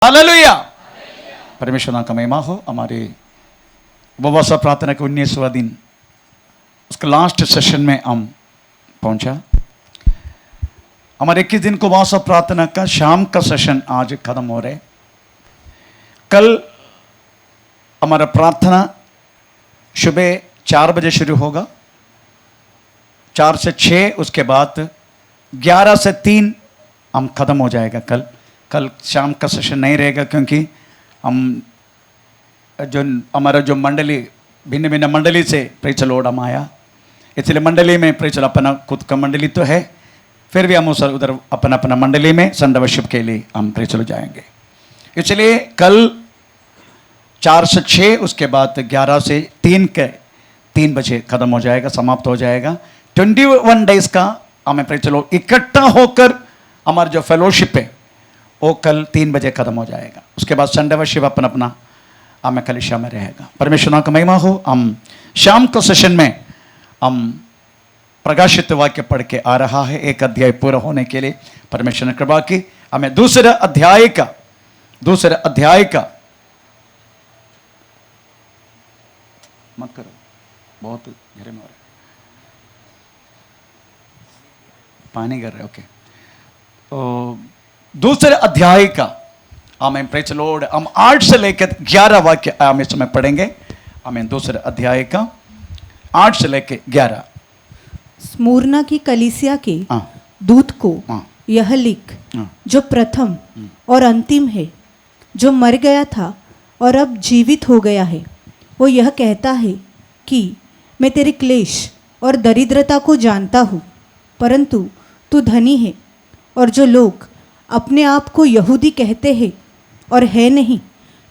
Hallelujah. परमेश्वर नाम का महिमा हो। हमारे उपवास प्रार्थना के 19वां दिन, उसके लास्ट सेशन में हम पहुंचा। हमारे 21 दिन को उपवास प्रार्थना का शाम का सेशन आज खत्म हो रहे। कल हमारा प्रार्थना सुबह 4 बजे शुरू होगा, 4 से 6, उसके बाद 11 से 3 हम खत्म हो जाएगा। कल शाम का सेशन नहीं रहेगा, क्योंकि हम जो मंडली भिन्न भिन्न मंडली से प्रेचलोड हम आया, इसलिए मंडली में प्रेचल अपना खुद का मंडली तो है, फिर भी हम उधर अपना अपना मंडली में संडे वर्शिप के लिए हम प्रेचल जाएंगे। इसलिए कल 4 से 6, उसके बाद 11 से 3 बजे खत्म हो जाएगा, समाप्त हो जाएगा। 21 डेज का हमें प्रेचलो इकट्ठा होकर हमारा जो फेलोशिप है वो कल 3 बजे खत्म हो जाएगा। उसके बाद संडे वर्शिप अपना अपना हमें कलिशा में रहेगा। परमेश्वर नाम का महिमा हो। हम शाम को सेशन में हम प्रकाशित वाक्य पढ़ के आ रहा है, एक अध्याय पूरा होने के लिए परमेश्वर ने कृपा की। हमें दूसरे अध्याय का मत करो, बहुत घेरे में हो रहा है, पानी कर रहे। ओके, तो दूसरे अध्याय का हमें प्रेज लॉर्ड हम 8 से लेकर 11 वाक्य हम इस समय पढ़ेंगे। हमें दूसरे अध्याय का 8 से लेकर 11। स्मुरना की कलीसिया के दूत को यह लिख, जो प्रथम और अंतिम है, जो मर गया था और अब जीवित हो गया है, वो यह कहता है कि मैं तेरे क्लेश और दरिद्रता को जानता हूँ, परंतु तू धनी है, और जो लोग अपने आप को यहूदी कहते हैं और है नहीं,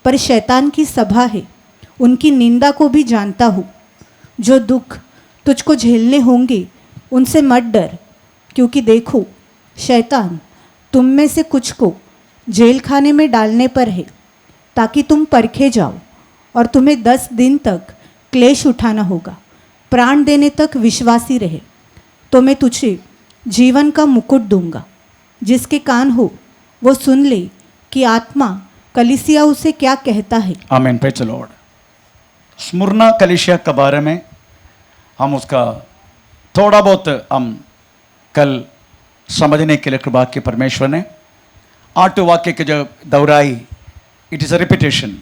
पर शैतान की सभा है, उनकी निंदा को भी जानता हूँ। जो दुख तुझको झेलने होंगे उनसे मत डर, क्योंकि देखो शैतान तुम में से कुछ को जेल खाने में डालने पर है, ताकि तुम परखे जाओ, और तुम्हें 10 दिन तक क्लेश उठाना होगा। प्राण देने तक विश्वासी रहे, तो मैं तुझे जीवन का मुकुट दूंगा। जिसके कान हो वो सुन ले कि आत्मा कलीसिया उसे क्या कहता है। आमीन, प्रेज द लॉर्ड। स्मुरना कलीसिया के बारे में हम उसका थोड़ा बहुत हम कल समझने के लिए कृपा की परमेश्वर ने 8 वाक्य के जो दोहराई, इट इज़ अ रिपीटेशन।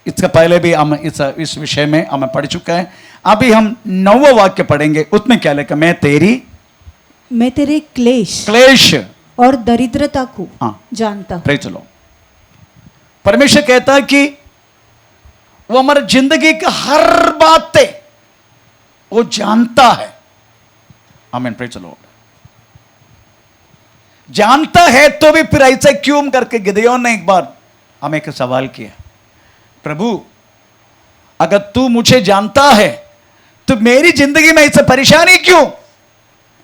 इसका पहले भी हम इस विषय में हमें पढ़ चुका है। अभी हम 9वां वाक्य पढ़ेंगे। उसमें क्या लिखा? मैं तेरे क्लेश और दरिद्रता को जानता हूं। Praise the Lord. परमेश्वर कहता है कि वो हमारी जिंदगी की हर बातें वो जानता है। आमीन, प्रेज द लॉर्ड। जानता है तो भी फिर ऐसा क्यों करके गिदयोन ने एक बार हमें एक सवाल किया, प्रभु अगर तू मुझे जानता है तो मेरी जिंदगी में ऐसे परेशानी क्यों?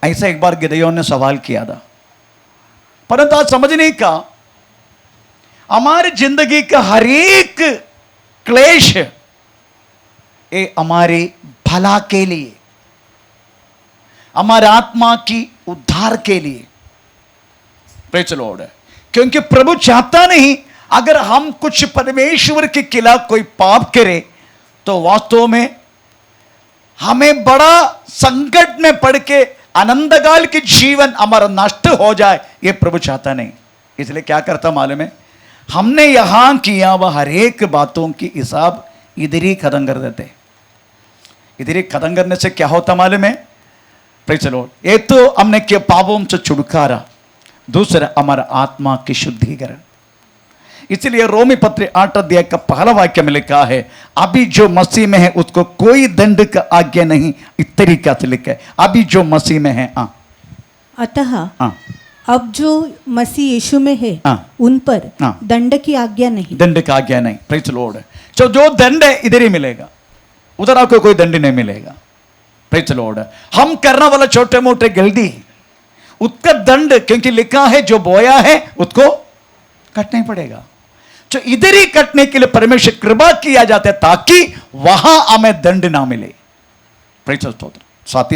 ऐसा एक बार गिदयोन ने सवाल किया था। परंतु आज समझने का, हमारी जिंदगी का हर एक क्लेश ये हमारे भला के लिए, हमारे आत्मा की उद्धार के लिए। Praise the Lord. क्योंकि प्रभु चाहता नहीं अगर हम कुछ परमेश्वर के खिलाफ कोई पाप करें तो वास्तव में हमें बड़ा संकट में पड़ के आनंदकाल के जीवन हमारा नष्ट हो जाए, ये प्रभु चाहता नहीं। इसलिए क्या करता मालूम है? हमने यहां किया वह हर एक बातों की हिसाब इधर ही खत्म कर देते। इधर ही खत्म करने से क्या होता मालूम है? Praise the Lord. एक तो हमने किया पापों से छुटकारा, दूसरा हमारा आत्मा की शुद्धिकरण। इसलिए रोमी पत्र 8 अध्याय का पहला वाक्य में लिखा है, अभी जो मसीह में है उसको कोई दंड का आज्ञा नहीं। इस तरीके से लिखा है, अभी जो मसीह में है। अतः अब जो मसीह यीशु में है उन पर दंड की आज्ञा नहीं। दंड की आज्ञा नहीं। Praise the Lord. जो दंड है इधर ही मिलेगा, उधर आपको कोई दंड नहीं मिलेगा। Praise the Lord. हम करने वाला छोटे मोटे गलती, उसका दंड क्योंकि लिखा है जो बोया है उसको कटना ही पड़ेगा। जो इधर ही कटने के लिए परमेश्वर कृपा किया जाता है ताकि वहां हमें दंड ना मिले। Praise the Lord.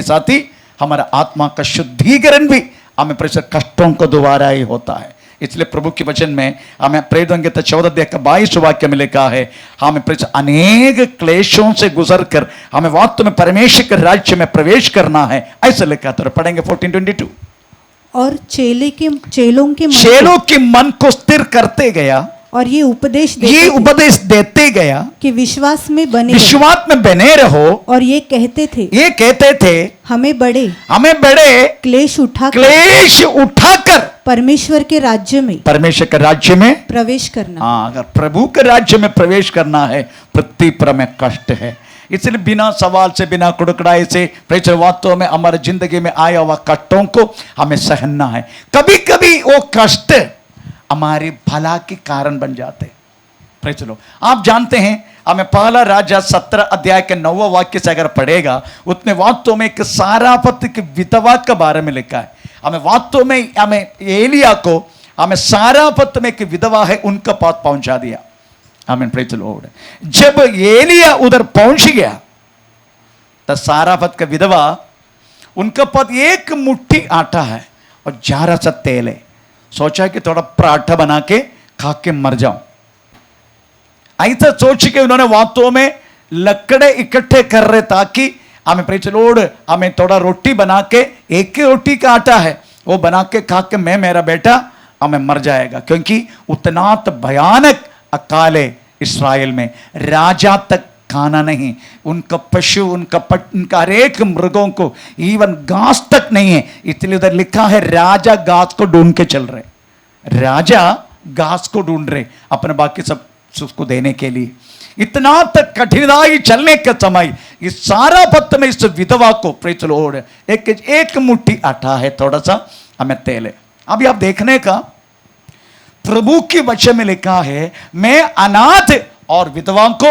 साथ ही हमारा आत्मा का शुद्धिकरण भी हमें प्रेशर कष्टों को दोबारा ही होता है। इसलिए प्रभु के वचन में हमें प्रेरित अंगीता 14:22 वाक्य में लिखा है, हमें अनेक क्लेशों से गुजर कर हमें वास्तव में परमेश्वर के राज्य में प्रवेश करना है, ऐसा लिखा। तो पढ़ेंगे 14:22। और चेलों के मन को स्थिर करते गया और ये उपदेश देते गया कि विश्वास में बने रहो। और ये कहते थे हमें बड़े क्लेश उठाकर परमेश्वर के राज्य में प्रवेश करना। हाँ, अगर प्रभु के राज्य में प्रवेश करना है, पृथ्वी पर में कष्ट है। इसलिए बिना सवाल से, बिना कुड़कड़ाई से वास्तव में हमारे जिंदगी में आया हुआ कष्टों को हमें सहना है। कभी कभी वो कष्ट हमारी भला के कारण बन जाते। चलो, आप जानते हैं, हमें पहला राजा 17 अध्याय के 9 वाक्य से अगर पढ़ेगा, उसमें वास्तव में एक सारापत की विधवा के बारे में लिखा है। हमें वास्तव में हमें एलिया को हमें सारापत में एक विधवा है उनका पास पहुंचा दिया। आमीन, प्रेज द लॉर्ड। जब एलिया उधर पहुंच गया तो सारापत का विधवा, उनका पास एक मुट्ठी आटा है और जरा सा तेल है। सोचा कि थोड़ा पराठा बना के खा के मर जाऊं, ऐसा सोच के उन्होंने वास्तव में लकड़े इकट्ठे कर रहे ताकि हमें प्रेज द लॉर्ड हमें थोड़ा रोटी बना के, एक ही रोटी का आटा है वो बना के खा के मैं मेरा बेटा हमें मर जाएगा, क्योंकि उतना तो भयानक अकाल है इस्राएल में। राजा तक खाना नहीं, उनका पशु, उनका हर एक मृगों को इवन घास तक नहीं है। इसलिए उधर लिखा है राजा घास को ढूंढ के चल रहे, राजा घास को ढूंढ रहे अपने बाकी सब उसको देने के लिए। इतना तक कठिनाई चलने के समय इस सारा पत्त में इस विधवा को प्रेज द लॉर्ड एक मुट्ठी आटा है, थोड़ा सा हमें तेल है। अभी आप देखने का प्रभु के वचन में लिखा है, मैं अनाथ और विधवाओं को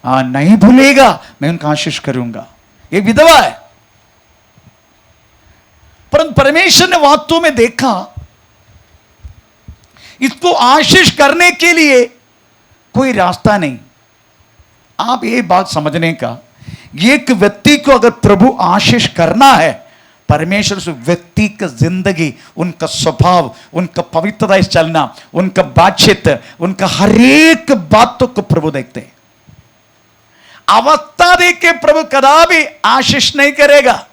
नहीं भूलेगा, मैं उनका आशीष करूंगा। ये विधवा है, परंतु परमेश्वर ने वास्तव में देखा इसको आशीष करने के लिए कोई रास्ता नहीं। आप ये बात समझने का, एक व्यक्ति को अगर प्रभु आशीष करना है, परमेश्वर से व्यक्ति का जिंदगी, उनका स्वभाव, उनका पवित्रता से चलना, उनका बातचीत, उनका हर एक बातों को प्रभु देखते हैं। अवस्था देख के प्रभु कदापि आशीष नहीं करेगा।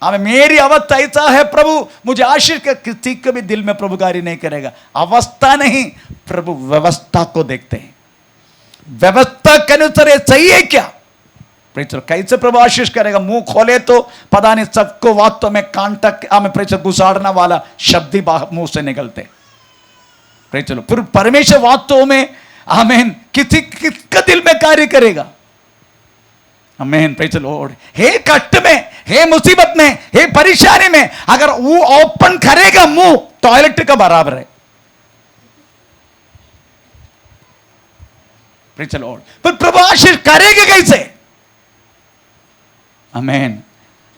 अब मेरी अवस्था ऐसा है प्रभु मुझे आशीष कर, किसी को भी दिल में प्रभु कार्य नहीं करेगा। अवस्था नहीं, प्रभु व्यवस्था को देखते हैं। व्यवस्था के अनुसार ये सही है क्या? कैसे प्रभु आशीष करेगा? मुंह खोले तो पता नहीं सबको वास्तव में कांटक हमें प्रेचर गुसाड़ना वाला शब्द ही मुंह से निकलते। चलो, फिर परमेश्वर वास्तव में आमीन किसका दिल में कार्य करेगा? आमीन, प्रेज द लॉर्ड। हे कष्ट में, हे मुसीबत में, हे परेशानी में अगर वो ओपन करेगा मुंह, टॉयलेट का बराबर है। Praise the Lord. पर प्रभु आशीष करेगा कैसे? आमीन।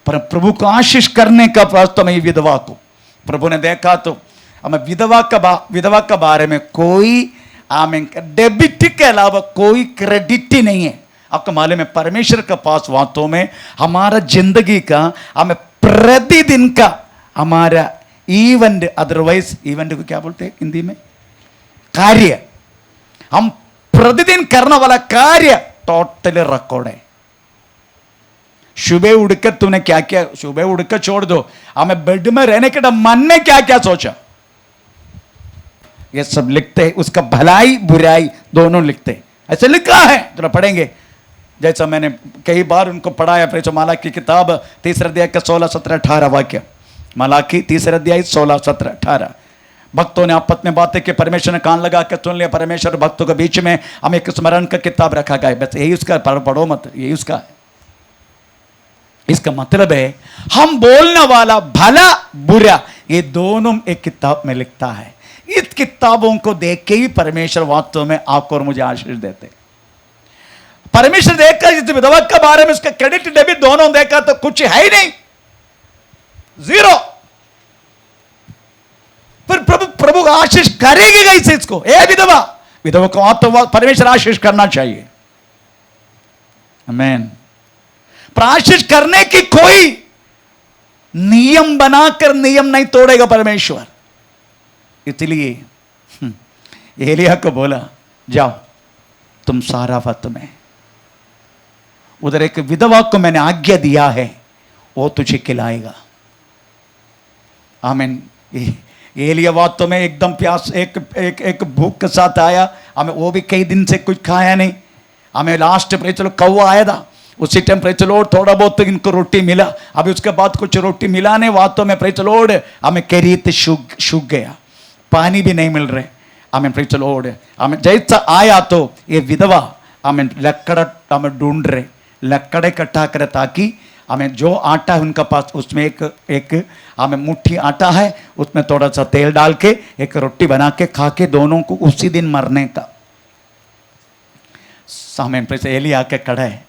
पर प्रभु को आशीष करने का वास्तव में विधवा को प्रभु ने देखा तो हमें विधवा का बारे में कोई आमीन डेबिट के अलावा कोई क्रेडिट ही नहीं है। आपको मालूम है परमेश्वर के पास वास्तव में हमारा जिंदगी का, हमें प्रतिदिन का हमारा इवेंट, अदरवाइज इवेंट को क्या बोलते हैं हिंदी में? कार्य। हम प्रतिदिन करने वाला कार्य टोटली रिकॉर्ड है। सुबह उड़कर तूने क्या क्या, सुबह उड़कर छोड़ दो, हमें बेड में रहने के मन में क्या क्या सोचा, ये सब लिखते हैं। उसका भलाई बुराई दोनों लिखते हैं, ऐसे लिखा है। तो पढ़ेंगे, जैसा मैंने कई बार उनको पढ़ाया। प्रेचो मालाकी की किताब 3 अध्याय का 16, 17, 18 वाक्य। मालाकी 3 अध्याय 16, 17, 18। भक्तों ने आपस में बातें की, परमेश्वर ने कान लगा के सुन लिया। परमेश्वर भक्तों के बीच में हमें एक स्मरण का किताब रखा गया, बस यही उसका, पढ़ो मत, यही उसका है। इसका मतलब है हम बोलने वाला भला बुरा ये दोनों एक किताब में लिखता है। इस किताबों को देख के ही परमेश्वर वास्तव में आपको और मुझे आशीष देते। परमेश्वर देखा इस विधवा के बारे में, उसका क्रेडिट डेबिट दोनों देखा तो कुछ है ही नहीं, जीरो। फिर प्रभु आशीष करेगी कैसे इसको? ए विधवा को आप तो परमेश्वर आशीष करना चाहिए। आमीन। पर आशीष करने की कोई नियम बनाकर नियम नहीं तोड़ेगा परमेश्वर। इसलिए एलिया को बोला, जाओ तुम साराफत में, उधर एक विधवा को मैंने आज्ञा दिया है, वो तुझे खिलाएगा। आमीन। एलिया वास्तव में एकदम प्यास एक भूख के साथ आया। हमें वो भी कई दिन से कुछ खाया नहीं। हमें लास्ट पे चलो कौवा आया था, उसी टाइम प्रे चलो थोड़ा बहुत इनको रोटी मिला। अभी उसके बाद कुछ रोटी मिला नहीं। वास्तव में प्रे चलो हमें कैरियत सूख गया, पानी भी नहीं मिल रहे। हमें प्रे चलो हमें जैसा आया तो ये विधवा हमें लकड़ हमें ढूंढ रहे, लकड़े कटा करे ताकि हमें जो आटा है उनका पास, उसमें एक हमें मुट्ठी आटा है, उसमें थोड़ा सा तेल डाल के एक रोटी बना के खा के दोनों को उसी दिन मरने का। सामने पे से एलिया के खड़ा है।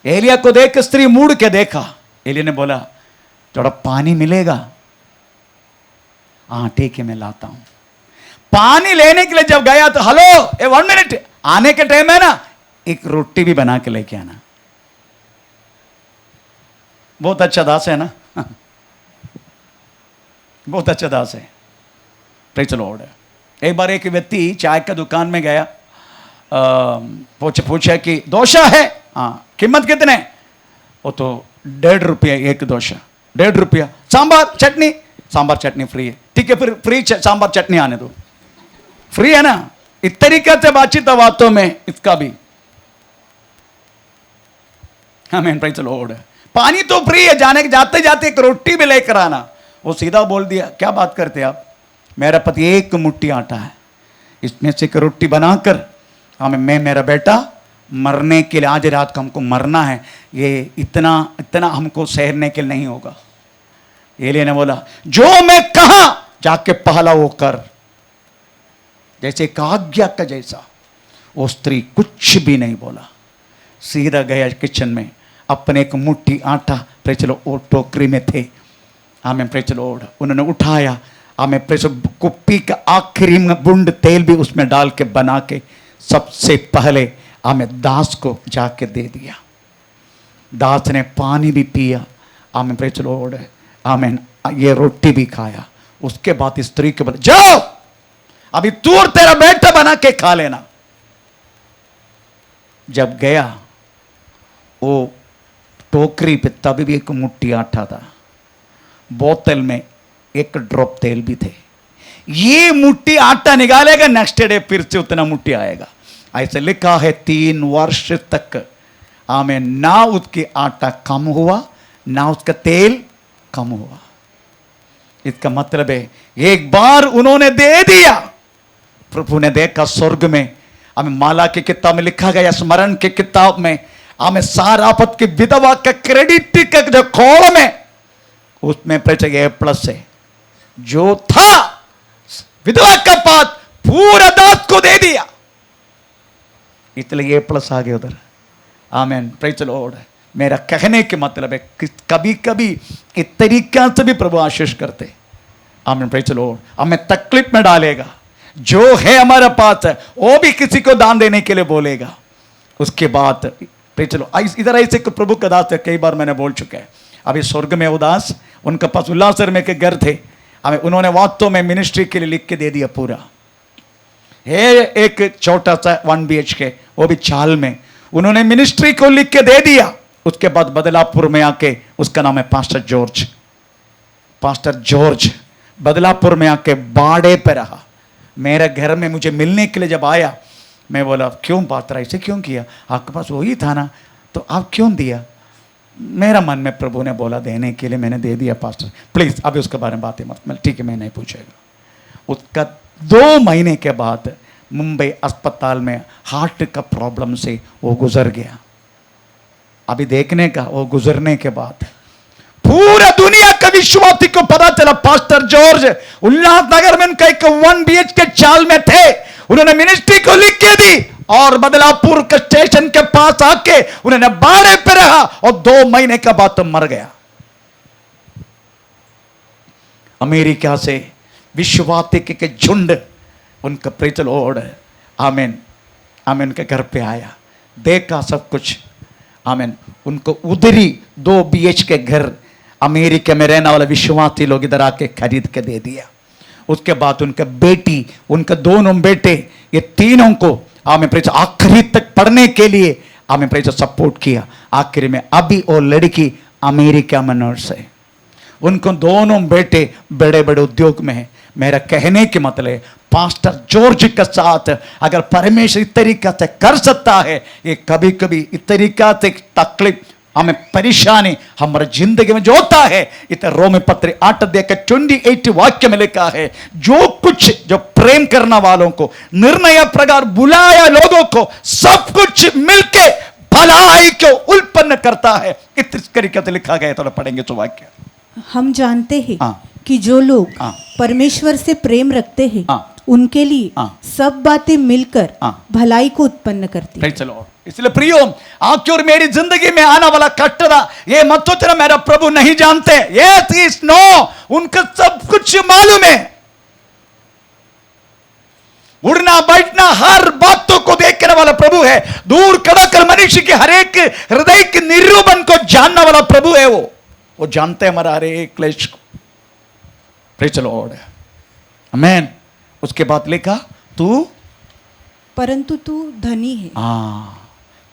एलिया को देख स्त्री मुड़ के देखा। एलिया ने बोला, थोड़ा पानी मिलेगा? हाँ ठीक है मैं लाता हूं। पानी लेने के लिए जब गया तो हेलो ए 1 मिनट, आने के टाइम है ना, एक रोटी भी बना के लेके आना। बहुत अच्छा दास है ना बहुत अच्छा दास है। Praise the Lord. एक बार एक व्यक्ति चाय का दुकान में गया, पूछा कि दोशा है? हाँ। कीमत कितने? वो तो 1.5 रुपया एक दोशा। 1.5 रुपया। सांबार चटनी? सांबार चटनी फ्री है। ठीक है फिर फ्री सांबार चटनी आने दो, फ्री है ना। इस तरीके से बातचीत बातों में इसका भी। आमीन। Praise the Lord. पानी तो फ्री है, जाने के जाते जाते एक रोटी भी लेकर आना। वो सीधा बोल दिया, क्या बात करते आप, मेरा पति एक मुट्ठी आटा है, इसमें से एक रोटी बनाकर हमें, मैं मेरा बेटा मरने के लिए, आज रात को हमको मरना है, ये इतना हमको सहने के लिए नहीं होगा। एलिया ने बोला, जो मैं कहा जाके पहला वो कर। जैसे एक आज्ञा का जैसा। वो स्त्री कुछ भी नहीं बोला, सीधा गया किचन में, अपने एक मुट्ठी आटा प्रे चलो वो टोकरी में थे, हमें प्रे चलो उन्होंने उठाया, हमें प्रे कुप्पी का आखिरी में बूंद तेल भी उसमें डाल के बना के सबसे पहले हमें दास को जाके दे दिया। दास ने पानी भी पिया, हमें प्रे चलो हमें ये रोटी भी खाया। उसके बाद स्त्री के बोले, जाओ अभी तू और तेरा बेटा बना के खा लेना। जब गया वो टोकरी पे तभी भी एक मुट्ठी आटा था, बोतल में 1 ड्रॉप तेल भी थे। ये मुट्ठी आटा निकालेगा, नेक्स्ट डे फिर से उतना मुट्ठी आएगा। ऐसे लिखा है 3 वर्ष तक आमें ना उसके आटा कम हुआ ना उसका तेल कम हुआ। इसका मतलब है एक बार उन्होंने दे दिया, प्रभु ने देखा स्वर्ग में। हमें माला की किताब में लिखा गया, स्मरण की किताब में हमें सारापत की विधवा का क्रेडिट का जो कॉलम है उसमें A+ है। जो था विधवा का पात पूरा दास को दे दिया, इसलिए A+ आ गया उधर। आमीन। Praise the Lord. मेरा कहने के मतलब है कि कभी कभी इस तरीका से भी प्रभु आशीष करते। आमीन। Praise the Lord. हमें तकलीफ में डालेगा, जो है हमारे पास है वो भी किसी को दान देने के लिए बोलेगा। उसके बाद चलो इधर ऐसे प्रभु का दास है, कई बार मैंने बोल चुका है। अभी स्वर्ग में उदास, उनके पास उल्लासर में के घर थे, हमें उन्होंने वास्तव में मिनिस्ट्री के लिए लिख के दे दिया पूरा है। एक छोटा सा 1 BHK, वो भी चाल में उन्होंने मिनिस्ट्री को लिख के दे दिया। उसके बाद बदलापुर में आके, उसका नाम है पास्टर जॉर्ज, बदलापुर में आके बाड़े पे रहा। मेरे घर में मुझे मिलने के लिए जब आया, मैं बोला क्यों पास्टर ऐसे क्यों किया, आपके पास वही था ना, तो आप क्यों दिया? मेरा मन में प्रभु ने बोला देने के लिए, मैंने दे दिया पास्टर, प्लीज अभी उसके बारे में बातें मत। ठीक है मैं नहीं पूछेगा। उसका 2 महीने के बाद मुंबई अस्पताल में हार्ट का प्रॉब्लम से वो गुजर गया। अभी देखने का, वो गुजरने के बाद पूरा दुनिया का विश्वासी को पता चला पास्टर जॉर्ज उल्लासनगर में उनका एक 1 BHK चाल में थे। उन्होंने मिनिस्ट्री को लिख के दी और बदलापुर के स्टेशन के पास आके उन्होंने बाड़े पे रहा और 2 महीने के बाद तो मर गया। अमेरिका से विश्वासी के झुंड उनका प्रेज़ द लॉर्ड आमीन आमीन उनके घर पे आया, देखा सब कुछ। आमीन। उनको उधरी 2 BHK घर अमेरिका में रहने वाला विश्वासी लोग इधर आके खरीद के दे दिया। उसके बाद उनका बेटी, उनके दोनों बेटे, ये तीनों को आमें प्रेज आखिरी तक पढ़ने के लिए आमें प्रेज सपोर्ट किया। आखिर में अभी वो लड़की अमेरिका में नर्स है, उनको दोनों बेटे बड़े बड़े उद्योग में है। मेरा कहने के मतलब पास्टर जॉर्ज के साथ अगर परमेश्वर इस तरीका से कर सकता है, ये कभी कभी इस तरीका से तकलीफ हमें परेशानी हमारे जिंदगी में जो होता है, इतना रोम पत्र 8:28 वाक्य में लिखा है, जो कुछ जो प्रेम करने वालों को निर्णय प्रकार बुलाया लोगों को सब कुछ मिलके भलाई को उत्पन्न करता है। इस तरीके से लिखा गया। थोड़ा पढ़ेंगे तो वाक्य। हम जानते हैं हाँ। कि जो लोग हाँ। परमेश्वर से प्रेम रखते हैं हाँ। उनके लिए हाँ। सब बातें मिलकर हाँ। भलाई को उत्पन्न करती हैं। चलो, इसलिए प्रियो, आपकी और मेरी जिंदगी में आने वाला कष्ट था, ये मत सोचना मेरा प्रभु नहीं जानते। ये नो, उनका सब कुछ मालूम है। उड़ना बैठना हर बातों को देखने वाला प्रभु है। दूर खड़ा कर मनुष्य के हर एक हृदय के निरूपण को जानने वाला प्रभु है। वो जानते हैं हमारा हर एक क्लेश को। प्रेज द लॉर्ड, आमेन। उसके बाद लिखा तू परंतु तू धनी है।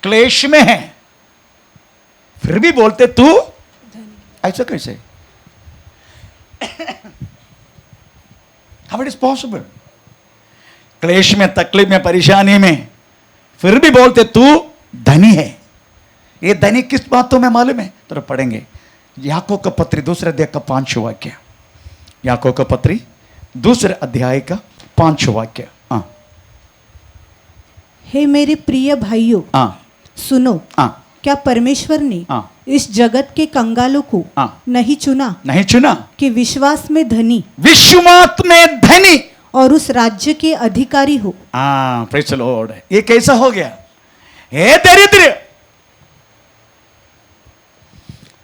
क्लेश में है फिर भी बोलते तू ऐसा कैसे? How it is possible? क्लेश में, तकलीफ में, परेशानी में फिर भी बोलते तू धनी है। ये धनी किस बातों में मालूम है? तो पढ़ेंगे याकूब का पत्री 2 अध्याय का 5 वाक्य। याकूब का पत्री 2 अध्याय का 5 वाक्य। हे मेरे प्रिय भाइयों, सुनो, क्या परमेश्वर ने इस जगत के कंगालों को नहीं चुना कि विश्वास में धनी और उस राज्य के अधिकारी हो? Praise the Lord. ये कैसा हो गया? हे दरिद्र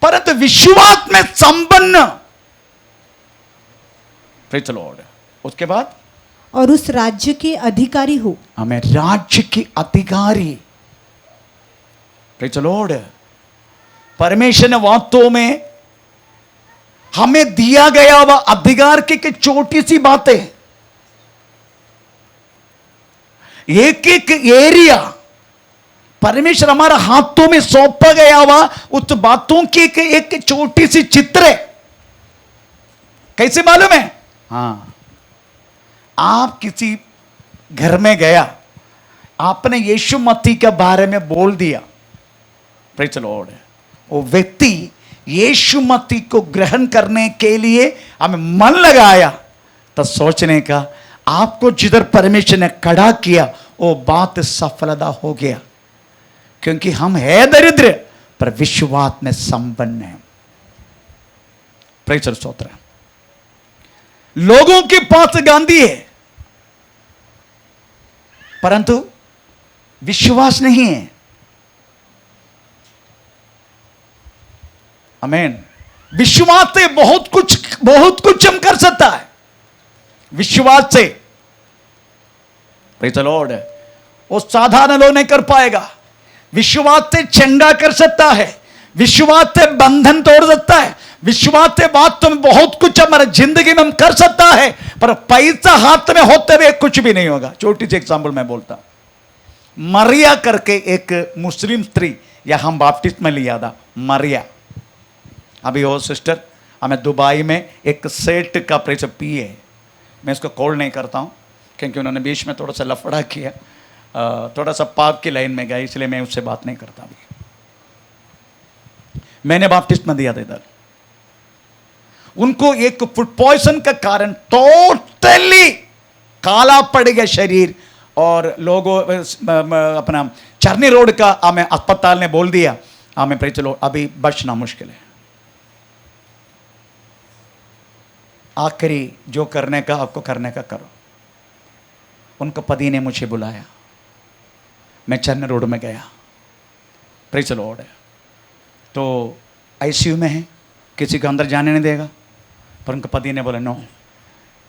परंतु विश्वास में संपन्न। Praise the Lord. उसके बाद और उस राज्य के अधिकारी हो। हमें राज्य के अधिकारी। Praise the Lord. परमेश्वर ने वास्तव में हमें दिया गया वह अधिकार की छोटी सी बातें, एक एक एरिया परमेश्वर हमारा हाथों में सौंपा गया हुआ उस बातों की एक छोटी सी चित्र है। कैसे मालूम है? आप किसी घर में गया, आपने यीशु मसीह के बारे में बोल दिया, प्रेज द लॉर्ड, वो व्यक्ति यीशु मसीह को ग्रहण करने के लिए हमें मन लगाया, तो सोचने का आपको जिधर परमेश्वर ने खड़ा किया वो बात सफलता हो गया, क्योंकि हम है दरिद्र पर विश्वास में संपन्न है। प्रेज द स्तोत्र। लोगों के पास गांधी है परंतु विश्वास नहीं है। आमीन। विश्वास से बहुत कुछ हम कर सकता है। विश्वास से, प्रेज द लॉर्ड, वो साधारण लोग नहीं कर पाएगा। विश्वास से चंगा कर सकता है, विश्वास से बंधन तोड़ सकता है, विश्वास से बात तो बहुत कुछ हमारे जिंदगी में हम कर सकता है, पर पैसा हाथ में होते हुए कुछ भी नहीं होगा। छोटी सी एग्जाम्पल मैं बोलता हूं। मरिया करके एक मुस्लिम स्त्री यहां बाप्टिस्ट में लिया था, मरिया। अभी वो सिस्टर हमें दुबई में एक सेट का प्रेस पिए, मैं इसको कॉल नहीं करता हूं क्योंकि उन्होंने बीच में थोड़ा सा लफड़ा किया, थोड़ा सा पाप की लाइन में गया, इसलिए मैं उससे बात नहीं करता। अभी मैंने बाप्टिस्ट में दिया था इधर। उनको एक फूड पॉइजन का कारण टोटली काला पड़ गया शरीर, और लोगों अपना चरनी रोड का हमें अस्पताल ने बोल दिया हमें प्रेज लो अभी बचना मुश्किल है। आखिरी जो करने का आपको करने का करो। उनका पति ने मुझे बुलाया, मैं चरनी रोड में गया, प्रेज द लॉर्ड। तो आईसीयू में है, किसी को अंदर जाने नहीं देगा, पर उनका पति ने बोला नो,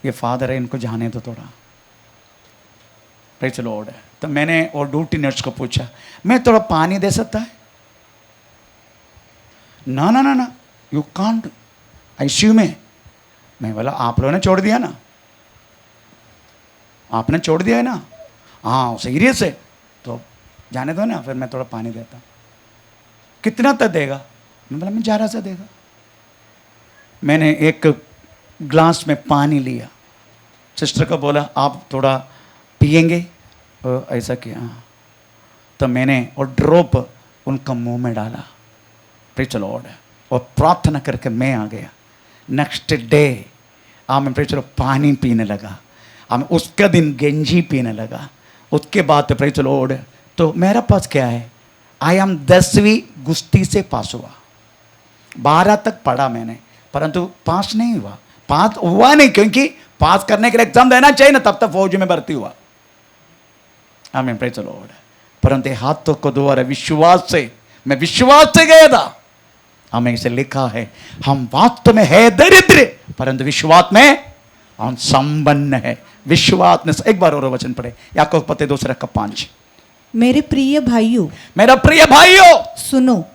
ये फादर है, इनको जाने दो थोड़ा, प्रेज द लॉर्ड। तो मैंने वो ड्यूटी नर्स को पूछा, मैं थोड़ा पानी दे सकता है? ना ना ना ना, यू कांट आईसीयू में। मैं बोला आप लोगों ने छोड़ दिया ना, आपने छोड़ दिया है ना? हाँ सीरियस है, तो जाने दो ना, फिर मैं थोड़ा पानी देता हूँ। कितना तक देगा? मैं बोला मैं ज़रा सा देगा। मैंने एक ग्लास में पानी लिया, सिस्टर को बोला आप थोड़ा पिएंगे? ऐसा किया। हाँ। तो मैंने और ड्रॉप उनका मुंह में डाला, प्रेज़ द लॉर्ड, और प्रार्थना करके मैं आ गया। नेक्स्ट डे मैं प्रेज़ द लॉर्ड पानी पीने लगा। उसका दिन गंजी पीने लगा। उसके बाद प्रेज़ द लॉर्ड, तो मेरा पास क्या है, आई एम 10वीं गुस्ती से पास हुआ। 12 तक पढ़ा मैंने, परंतु पास नहीं हुआ। पास हुआ नहीं, क्योंकि पास करने के लिए एग्जाम देना चाहिए ना, तब तक फौज में भर्ती हुआ। आमीन, प्रेज़ द लॉर्ड। परंतु हाथों को द्वारा विश्वास से, मैं विश्वास से गया था। हमें इसे लिखा है, हम वास्तव में है दरिद्र, परंतु विश्वास में हम संपन्न है। विश्वास में, एक बार और वचन पढ़े, याकूब पते 2:5। मेरे प्रिय भाइयों, मेरा प्रिय भाइयों सुनो,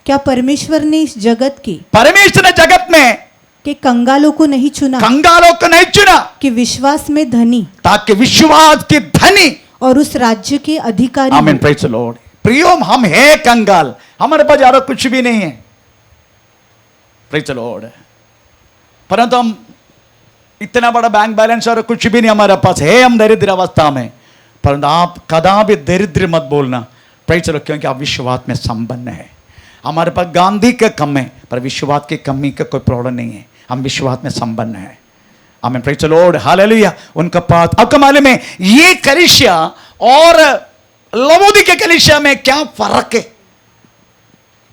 क्या परमेश्वर ने इस जगत के, परमेश्वर ने जगत में के कंगालों को नहीं चुना, कंगालों को नहीं चुना, कि विश्वास में धनी ताकि विश्वास के धनी और उस राज्य के अधिकारी आमीन, हो। Praise the Lord. प्रियो, हम है कंगाल, हमारे पास ज्यादा कुछ भी नहीं है, प्रेज़ द लॉर्ड। परंतु हम इतना बड़ा बैंक बैलेंस और कुछ भी नहीं हमारे पास है, हम दरिद्र अवस्था में। परंतु आप कदापि दरिद्र मत बोलना, प्रेज़ द लॉर्ड, क्योंकि आप विश्वास में संपन्न है। हमारे पास गांधी का कम है, पर विश्वास की कमी का कोई प्रॉब्लम नहीं है, हम विश्वास में संपन्न है। आमीन, प्रेज़ द लॉर्ड, हालेलुया। उनका पास आपका मालूम है, ये कलीसिया और लवोदिकीय कलीसिया में क्या फर्क है?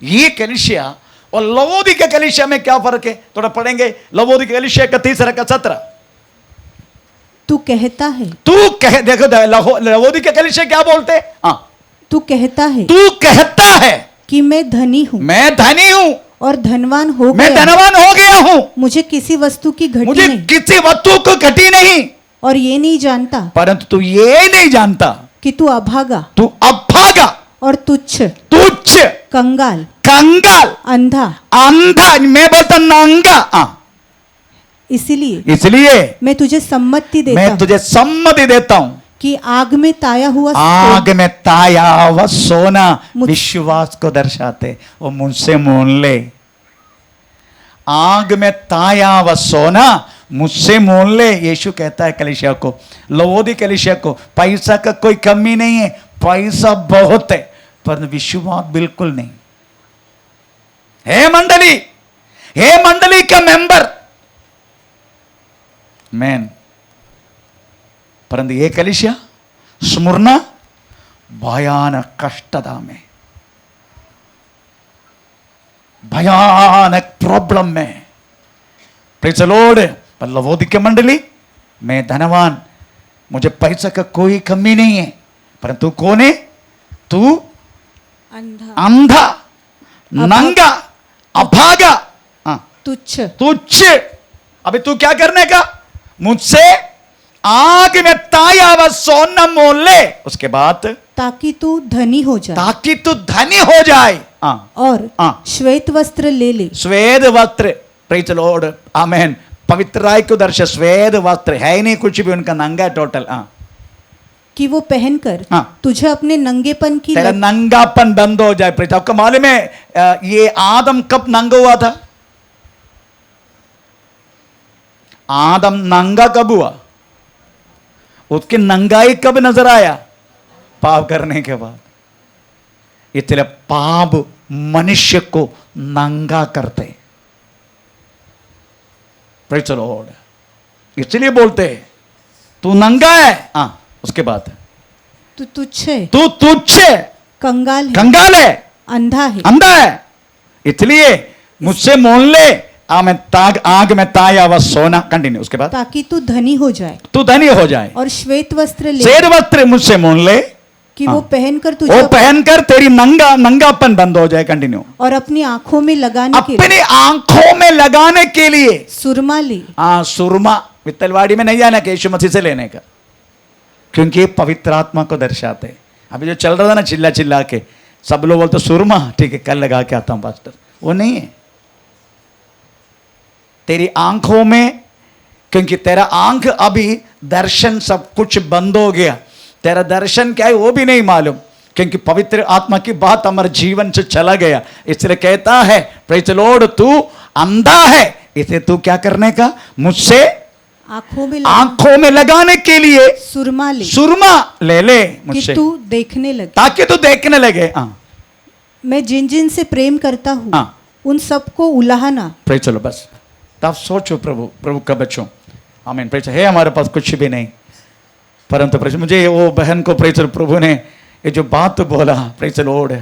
ये कलीसिया और लवोदिकीय कलीसिया में क्या फर्क है, थोड़ा पढ़ेंगे। लवोदिकीय कलीसिया का 3:17। तू कहता है, देखो लवोदिकीय कलीसिया क्या बोलते हैं? हाँ, तू कहता है तू कहता है कि मैं धनी हूँ, मैं धनी हूं, और धनवान हो मैं गया, धनवान हो गया हूं, मुझे किसी वस्तु की घटी मुझे नहीं, किसी वस्तु को घटी नहीं। और ये नहीं जानता परंतु तू ये नहीं जानता, कि तू अभागा तू अभागा और तुच्छ, तुच्छ, कंगाल, कंगाल, अंधा, अंधा, मैं बोलता नंगा। इसीलिए इसलिए मैं तुझे सम्मति देता मैं हूँ तुझे सम्मति देता हूं, कि आग में ताया हुआ आग में ताया हुआ सोना मुझ- विश्वास को दर्शाते, वो मुझसे मोल ले। आग में ताया हुआ सोना मुझसे मोल ले, यीशु कहता है कलीसिया को, लवोदी कलीसिया को। पैसा का कोई कमी नहीं है, पैसा बहुत है, पर विश्वास बिल्कुल नहीं। हे मंडली का मेंबर मैन, परंतु ये कलीसिया स्मुरना भयानक कष्टता में, भयानक प्रॉब्लम में, प्रेज़ द लॉर्ड। पर लवोदिकीय मंडली, मैं धनवान, मुझे पैसा का कोई कमी नहीं है, परंतु कौन है? तू अंधा, अंधा, नंगा, अभागा, तुच्छ, तुच्छ। अभी तू क्या करने का? मुझसे आग में ताया हुआ सोना मोल ले, उसके बाद ताकि तू धनी हो जाए, ताकि तू धनी हो जाए। और श्वेत वस्त्र ले ले, श्वेत वस्त्र, प्रेज़ द लॉर्ड, आमेन। पवित्र राय को दर्शा श्वेत वस्त्र है ही नहीं, कुछ भी उनका नंगा है टोटल। कि वो पहनकर तुझे अपने नंगेपन की तेरा नंगापन बंद हो जाए। प्रेज़, आपको मालूम है ये आदम कब नंगा हुआ था? आदम नंगा कब हुआ? उसकी नंगाई कब नजर आया? पाप करने के बाद। इसलिए पाप मनुष्य को नंगा करते, प्रेज़ द लॉर्ड। इसलिए बोलते तू नंगा है, उसके बाद तू तुच्छ है, तू तुच्छ है, कंगाल है, कंगाल है, अंधा है, अंधा है। इसलिए मुझसे मोल ले, आग में ताया हुआ सोना। कंटिन्यू, उसके बाद ताकि तू धनी हो जाए, तू धनी हो जाए, और श्वेत वस्त्र ले, श्वेत वस्त्र मुझसे मोल ले, कि वो पहनकर वो तुझे पहनकर तेरी नंगापन बंद हो जाए। कंटिन्यू, और अपनी आंखों में लगाने के लिए अपनी आंखों में लगाने के लिए सुरमा ले। सुरमा वित्तलवाड़ी में नहीं जाना कि यीशु मसीह से लेने का, क्योंकि पवित्र आत्मा को दर्शाते। अभी जो चल रहा था ना चिल्ला चिल्ला के, सब लोग बोलते सुरमा, ठीक है कल लगा के आता हूं पास्टर, वो नहीं है। तेरी आंखों में, क्योंकि तेरा आंख अभी दर्शन सब कुछ बंद हो गया, तेरा दर्शन क्या है वो भी नहीं मालूम, क्योंकि पवित्र आत्मा की बात हमारे जीवन से चला गया। इसलिए कहता है प्रेज़ द लॉर्ड, तू अंधा है, इसे तू क्या करने का, मुझसे आंखों में लगाने के लिए सुरमा ले ले कि मुझसे, तू देखने लगे। ताकि तू देखने लगे। मैं जिन जिन से प्रेम करता हूँ हाँ। उन सबको उलाहना। प्रेज़ चलो बस, तब सोचो प्रभु का बच्चों, आमीन। प्रेज़ है हमारे पास कुछ भी नहीं, परंतु प्रेज़ मुझे वो बहन को प्रेज़ प्रभु ने ये जो बात बोला, प्रेज़ लॉर्ड,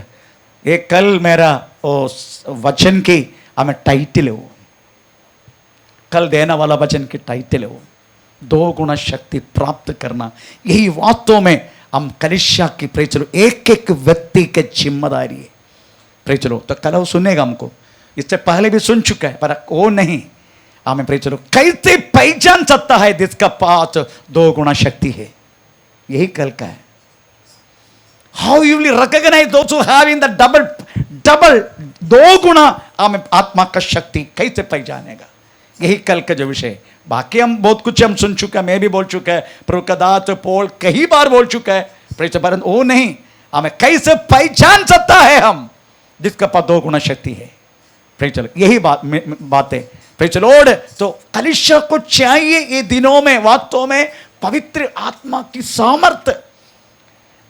एक कल मेरा वो वचन की हमें टाइटल है, वो कल देने वाला वचन की टाइटल है वो 2 गुना शक्ति प्राप्त करना। यही वास्तव में हम कलीसिया की प्रेज़ लो एक एक व्यक्ति के जिम्मेदारी है। प्रेज़ लो तो कल वो सुनेगा हमको, इससे पहले भी सुन चुका है, पर वो नहीं हमें प्रेज़ लो कैसे पहचान सकता है जिसका पास 2 गुना शक्ति है, यही कल का है। How you will recognise those who having the double 2 गुना हमें आत्मा का शक्ति कैसे पहचानेगा, यही कल का जो विषय। बाकी हम बहुत कुछ हम सुन चुका है, मैं भी बोल चुका है, प्रभु का दास पौल कई बार बोल चुका है, परंतु वो नहीं हमें कैसे पहचान सकता है हम जिसका पास 2 गुना शक्ति है। चलो यही बात है। लॉर्ड तो कलीसिया को चाहिए ये दिनों में वास्तव में पवित्र आत्मा की सामर्थ्य।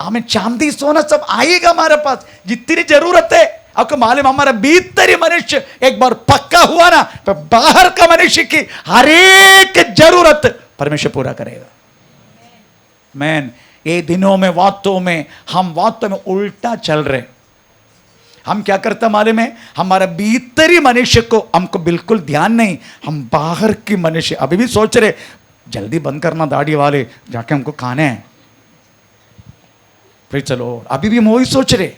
हमें चांदी सोना सब आएगा हमारे पास, जितनी जरूरत है। आपको मालूम हमारा भीतरी मनुष्य एक बार पक्का हुआ ना, तो बाहर का मनुष्य की हर एक जरूरत परमेश्वर पूरा करेगा। मैन ये दिनों में वास्तव में हम वास्तव में उल्टा चल रहे। हम क्या करते मालूम है, हमारा भीतरी मनुष्य को हमको बिल्कुल ध्यान नहीं, हम बाहर की मनुष्य अभी भी सोच रहे जल्दी बंद करना दाढ़ी वाले, जाके हमको खाने हैं। फिर चलो अभी भी हम वही सोच रहे।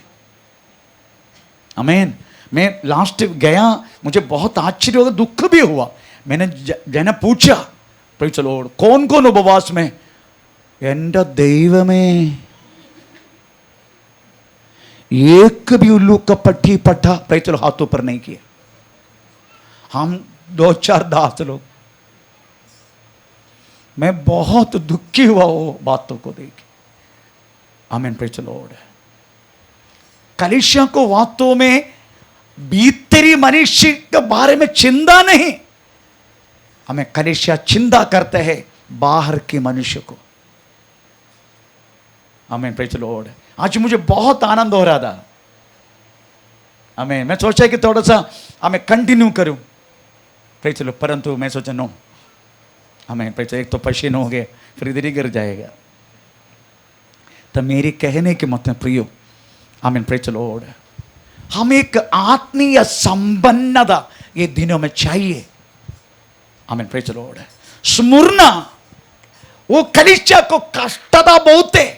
आमीन। मैं लास्ट गया, मुझे बहुत आश्चर्य हुआ, दुख भी हुआ। मैंने जने पूछा प्रेज़ द लॉर्ड कौन कौन उपवास में, एंडा दैव में एक भी उल्लू का पट्टी पट्टा प्रेज़ द लॉर्ड हाथों पर नहीं किया। हम 2-4 दास लोग, मैं बहुत दुखी हुआ वो बातों को देख। आमीन। Praise the Lord. कलीसिया को वास्तव में भीतरी मनुष्य के बारे में चिंता नहीं, हमें कलीसिया चिंता करते हैं बाहर के मनुष्य को। आमीन। Praise the Lord. आज मुझे बहुत आनंद हो रहा था। आमीन। मैं सोचा कि थोड़ा सा हमें कंटिन्यू करूं, प्रेज़ द लॉर्ड, परंतु मैं सोचा नो। आमीन। प्रेज़, एक तो पसीना हो गया, फिर इधर ही गिर जाएगा। तो मेरी कहने के मतलब प्रियो, आमीन, प्रेज़ द लॉर्ड, हम एक आत्मीय संपन्नता ये दिनों में चाहिए। आमीन। Praise the Lord. स्मुरना वो कलीसिया को कष्टता बहुत है।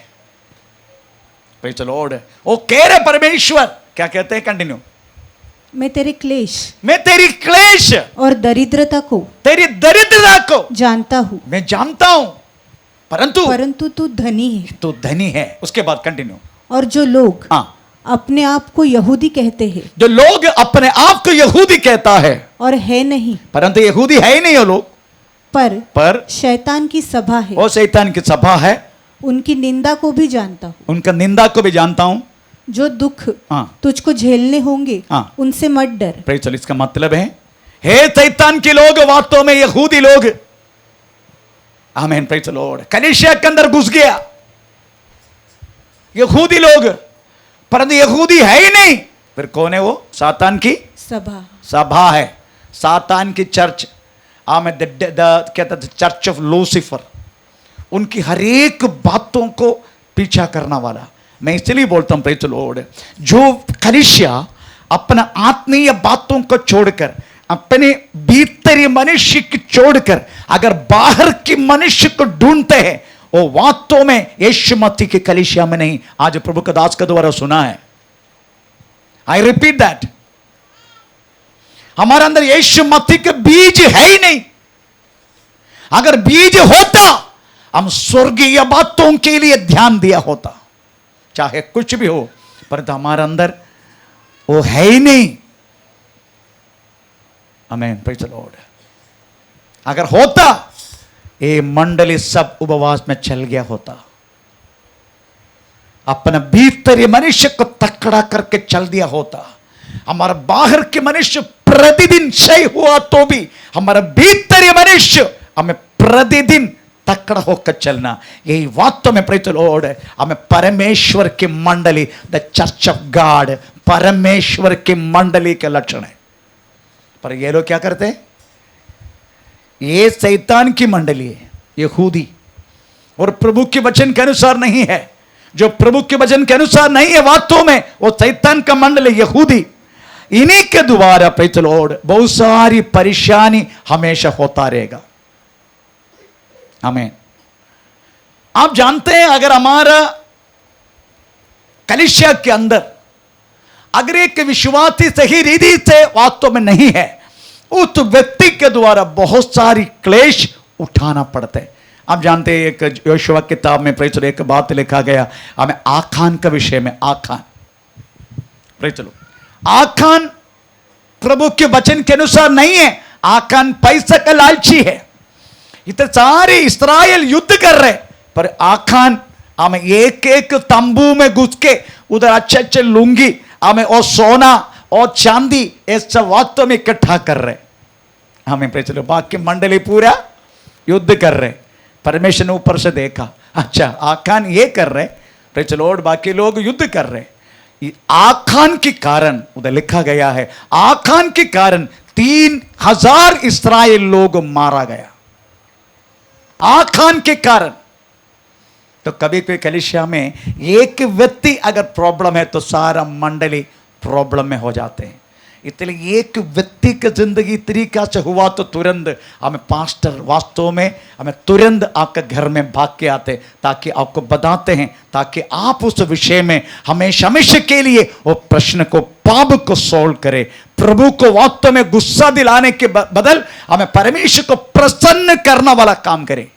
Praise the Lord. वो कह रहे परमेश्वर क्या कहते हैं, कंटिन्यू, मैं तेरी क्लेश और दरिद्रता को जानता हूं, मैं जानता हूं, परंतु तू धनी है। उसके बाद कंटिन्यू। और जो लोग अपने आप को यहूदी कहते हैं, जो लोग अपने आप को यहूदी कहता है और है नहीं, परंतु यहूदी है ही नहीं वो लोग, पर शैतान की सभा है, वो शैतान की सभा है, उनकी निंदा को भी जानता हूं, उनका निंदा को भी जानता हूं। जो दुख तुझको झेलने होंगे उनसे मत डर। प्रेज़। इसका मतलब है हे शैतान के लोग, वास्तव में यहूदी लोग, आमीन, प्रेज़ द लॉर्ड, कलीसिया के अंदर घुस गया यहूदी लोग, परंतु यहूदी है ही नहीं, फिर कौन है वो, सातान की सभा है, सातान की चर्च। आमीन। कहता चर्च ऑफ लूसीफर, उनकी हर एक बातों को पीछा करना वाला। मैं इसलिए बोलता हूं प्रेज़ द लॉर्ड, जो कलीसिया अपना आत्मीय बातों को छोड़कर, अपने भीतरी मनुष्य को छोड़कर अगर बाहर की मनुष्य को ढूंढते हैं, वो वास्तव में यीशु मसीह की कलीसिया में नहीं। आज प्रभु का दास के द्वारा सुना है, आई रिपीट दैट, हमारे अंदर यीशु मसीह के बीज है ही नहीं। अगर बीज होता हम स्वर्गीय बातों के लिए ध्यान दिया होता, चाहे कुछ भी हो, परंतु हमारे अंदर वो है ही नहीं। आमीन। Praise the Lord. अगर होता ये मंडली सब उपवास में चल गया होता, अपने भीतर ये मनुष्य को तकड़ा करके चल दिया होता। हमारा बाहर के मनुष्य प्रतिदिन क्षय हुआ तो भी हमारा भीतर ये मनुष्य हमें प्रतिदिन तकड़ा होकर चलना, यही वास्तव में प्रेज़ द लॉर्ड हमें परमेश्वर की मंडली, द चर्च ऑफ गॉड, परमेश्वर की मंडली के लक्षण है। पर ये लोग क्या करते हैं? ये शैतान की मंडली है, यहूदी, और प्रभु के वचन के अनुसार नहीं है। जो प्रभु के वचन के अनुसार नहीं है वास्तव में वो शैतान का मंडल है, यहूदी। इन्हीं के द्वारा प्रेज़ द लॉर्ड बहुत सारी परेशानी हमेशा होता रहेगा। आमीन। आप जानते हैं अगर हमारा कलीसिया के अंदर अगर एक विश्वासी सही रीति से वास्तव में नहीं है, उस व्यक्ति के द्वारा बहुत सारी क्लेश उठाना पड़ते हैं। आप जानते हैं एक योशुआ किताब में प्रेज़ एक बात लिखा गया हमें आखान के विषय में। आखान प्रेज़ लो, आखान प्रभु के वचन के अनुसार नहीं है। आखान पैसा का लालची है। इतने सारे इस्राएल युद्ध कर रहे, पर आखान हमें एक एक तंबू में घुस के उधर अच्छे अच्छे लुंगी हमें और सोना और चांदी ये सब वास्तव में इकट्ठा कर रहे। हमें प्रेज़ लो, बाकी मंडली पूरा युद्ध कर रहे। परमेश्वर ने ऊपर से देखा, अच्छा आखान ये कर रहे, प्रेज़ द लॉर्ड बाकी लोग युद्ध कर रहे। आखान के कारण उधर लिखा गया है, आखान के कारण 3000 इस्राएल लोग मारा गया, आखान के कारण। तो कभी कोई कलीसिया में एक व्यक्ति अगर प्रॉब्लम है तो सारा मंडली प्रॉब्लम में हो जाते हैं। इसलिए एक व्यक्ति की जिंदगी तरीका से हुआ तो तुरंत हमें पास्टर वास्तव में हमें तुरंत आपके घर में भाग के आते ताकि आपको बताते हैं, ताकि आप उस विषय में हमेशा हमेशा के लिए वो प्रश्न को पाप को सोल्व करे। प्रभु को वास्तव में गुस्सा दिलाने के बदल हमें परमेश्वर को प्रसन्न करना वाला काम करे।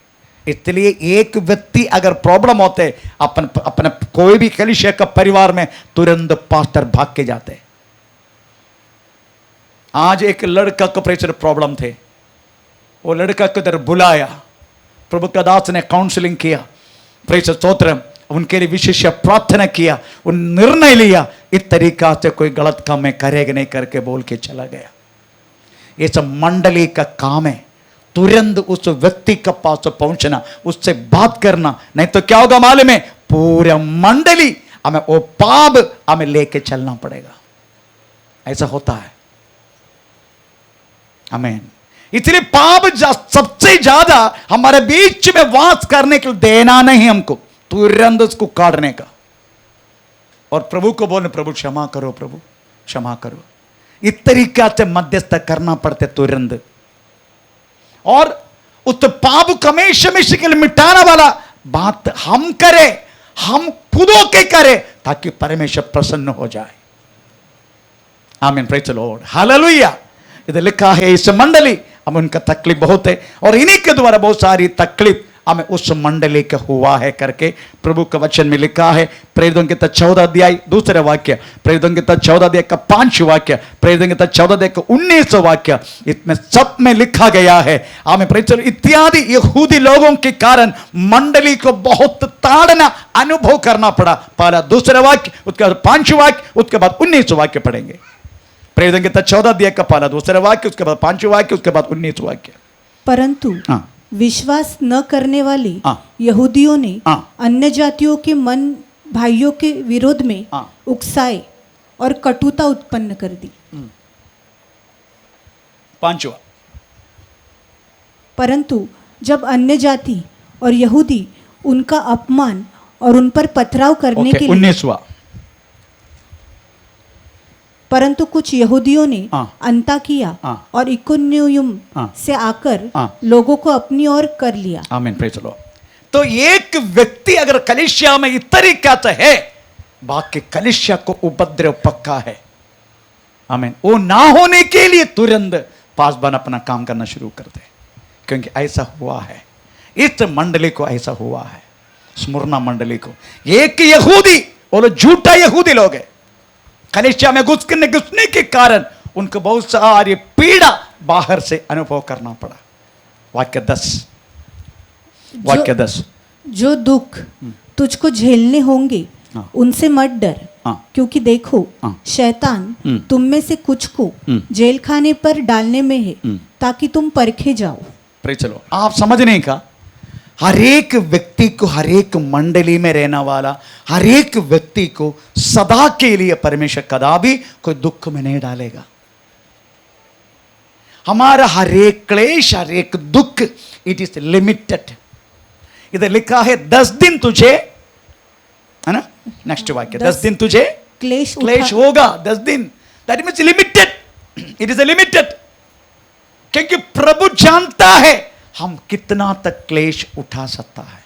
इसलिए एक व्यक्ति अगर प्रॉब्लम होते अपन कोई भी कलीसिया का परिवार में तुरंत पास्टर भाग के जाते। आज एक लड़का को प्रेशर प्रॉब्लम थे, वो लड़का को इधर बुलाया, प्रभु का दास ने काउंसलिंग किया, प्रेशर स्तोत्र, उनके लिए विशेष प्रार्थना किया, उन निर्णय लिया, इस तरीका से कोई गलत काम में करेगा नहीं करके बोल के चला गया। ये सब मंडली का काम है, तुरंत उस व्यक्ति के पास पहुंचना, उससे बात करना, नहीं तो क्या होगा मालूम है, पूरा मंडली हमें वो पाप हमें लेके चलना पड़ेगा। ऐसा होता है। आमीन। इसलिए पाप सबसे ज्यादा हमारे बीच में वास करने के लिए देना नहीं, हमको तुरंत उसको काटने का, और प्रभु को बोलने प्रभु क्षमा करो, प्रभु क्षमा करो। इस तरीका से मध्यस्थ करना पड़ते तुरंत, और उस पाप को हमेशा के लिए मिटाने वाला बात हम करें, हम खुद के करें, ताकि परमेश्वर प्रसन्न हो जाए। आमीन। Praise the Lord, hallelujah. इधर लिखा है इस मंडली हमें उनका तकलीफ बहुत है, और इन्हीं के द्वारा बहुत सारी तकलीफ हमें उस मंडली का हुआ है करके प्रभु के वचन में लिखा है। प्रेरितों के 14 अध्याय 2 वाक्य, प्रेरितों के 14 अध्याय का 5 वाक्य, प्रेरितों के 14 अध्याय का 19 वाक्य, इसमें सब में लिखा गया है। हमें प्रेरित इत्यादि यहूदी लोगों के कारण मंडली को बहुत ताड़ना अनुभव करना पड़ा। पहला 2 वाक्य, उसके बाद 5 वाक्य, उसके बाद 19 वाक्य पढ़ेंगे। प्रेरितों के 14 अध्याय का पहला 2 वाक्य, उसके बाद 5 वाक्य, उसके बाद 19 वाक्य। परंतु विश्वास न करने वाले यहूदियों ने अन्य जातियों के मन भाइयों के विरोध में उकसाए और कटुता उत्पन्न कर दी। 5वां, परंतु जब अन्य जाति और यहूदी उनका अपमान और उन पर पथराव करने के लिए 19वां, परंतु कुछ यहूदियों ने अंताकिया और इकोनियम से आकर लोगों को अपनी ओर कर लिया। आमीन। Praise the Lord. तो एक व्यक्ति अगर कलीसिया में इस तरीका से है, बाकी कलीसिया को उपद्रव पक्का है। आमीन। वो ना होने के लिए तुरंत पासवान अपना काम करना शुरू करते, क्योंकि ऐसा हुआ है, इस मंडली को ऐसा हुआ है, स्मुरना मंडली को। एक यहूदी, वो लोग झूठा यहूदी लोग है, कलीसिया में घुसने के कारण उनको बहुत सारी पीड़ा बाहर से अनुभव करना पड़ा। वाक्य 10, वाक्य 10। जो दुख तुझको झेलने होंगे हाँ। उनसे मत डर, हाँ। क्योंकि देखो हाँ। शैतान तुम में से कुछ को जेल खाने पर डालने में है, ताकि तुम परखे जाओ। Praise the Lord. आप समझने का, हर एक व्यक्ति को, हर एक मंडली में रहने वाला हर एक व्यक्ति को सदा के लिए परमेश्वर कदापि कोई दुख में नहीं डालेगा। हमारा हर एक क्लेश, हर एक दुख, इट इज लिमिटेड। इधर लिखा है 10 दिन तुझे, है ना, नेक्स्ट वाक्य, 10 दिन तुझे क्लेश क्लेश होगा, 10 दिन। That means limited, it is limited. क्योंकि प्रभु जानता है हम कितना तक क्लेश उठा सकता है,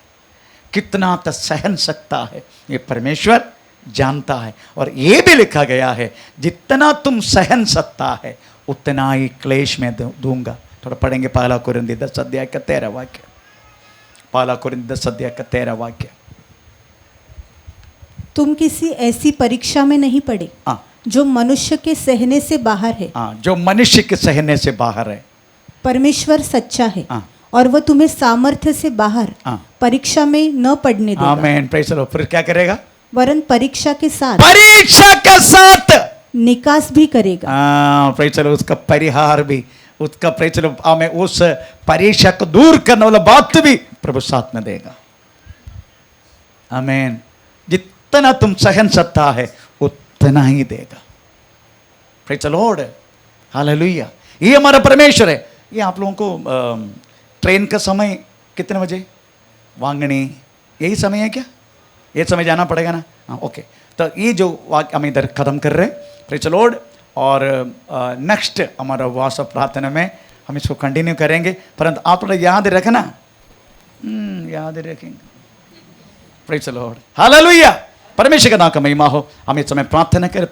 कितना तक सहन सकता है, ये परमेश्वर जानता है। और ये भी लिखा गया है जितना तुम सहन सकता है उतना ही क्लेश में दूंगा। थोड़ा पढ़ेंगे पहला कुरिन्थी 10 अध्याय का 13 वाक्य, पहला कुरिन्थी 10 अध्याय का 13 वाक्य। तुम किसी ऐसी परीक्षा में नहीं पड़े हाँ। जो मनुष्य के सहने से बाहर है। हाँ, जो मनुष्य के सहने से बाहर है। परमेश्वर सच्चा है हाँ। और वह तुम्हें सामर्थ्य से बाहर हाँ। परीक्षा में न पड़ने देगा, आमीन, प्रेज द लॉर्ड। फिर क्या करेगा? वरन परीक्षा के साथ परीक्षा के साथ निकास भी करेगा। प्रेज द लॉर्ड, उसका परिहार भी, उसका प्रेज द लॉर्ड, हमें उस परीक्षा को दूर करने वाला बात भी प्रभु साथ में देगा। आमीन। जितना तुम सहन सकता है उतना ही देगा। Praise the Lord, hallelujah. ये हमारा परमेश्वर है। ये आप लोगों को ट्रेन का समय कितने बजे? वांगणी, यही समय है क्या? ये समय जाना पड़ेगा ना? हाँ, ओके। तो ये जो वाक्य हम इधर खत्म कर रहे हैं, प्रेज द लॉर्ड। और नेक्स्ट हमारा उपवास और प्रार्थना में हम इसको कंटिन्यू करेंगे, परंतु आप थोड़ा याद रखना, याद रखेंगे। Praise the Lord, hallelujah. परमेश्वर का नाम का महिमा हो। हम इस समय प्रार्थना करें।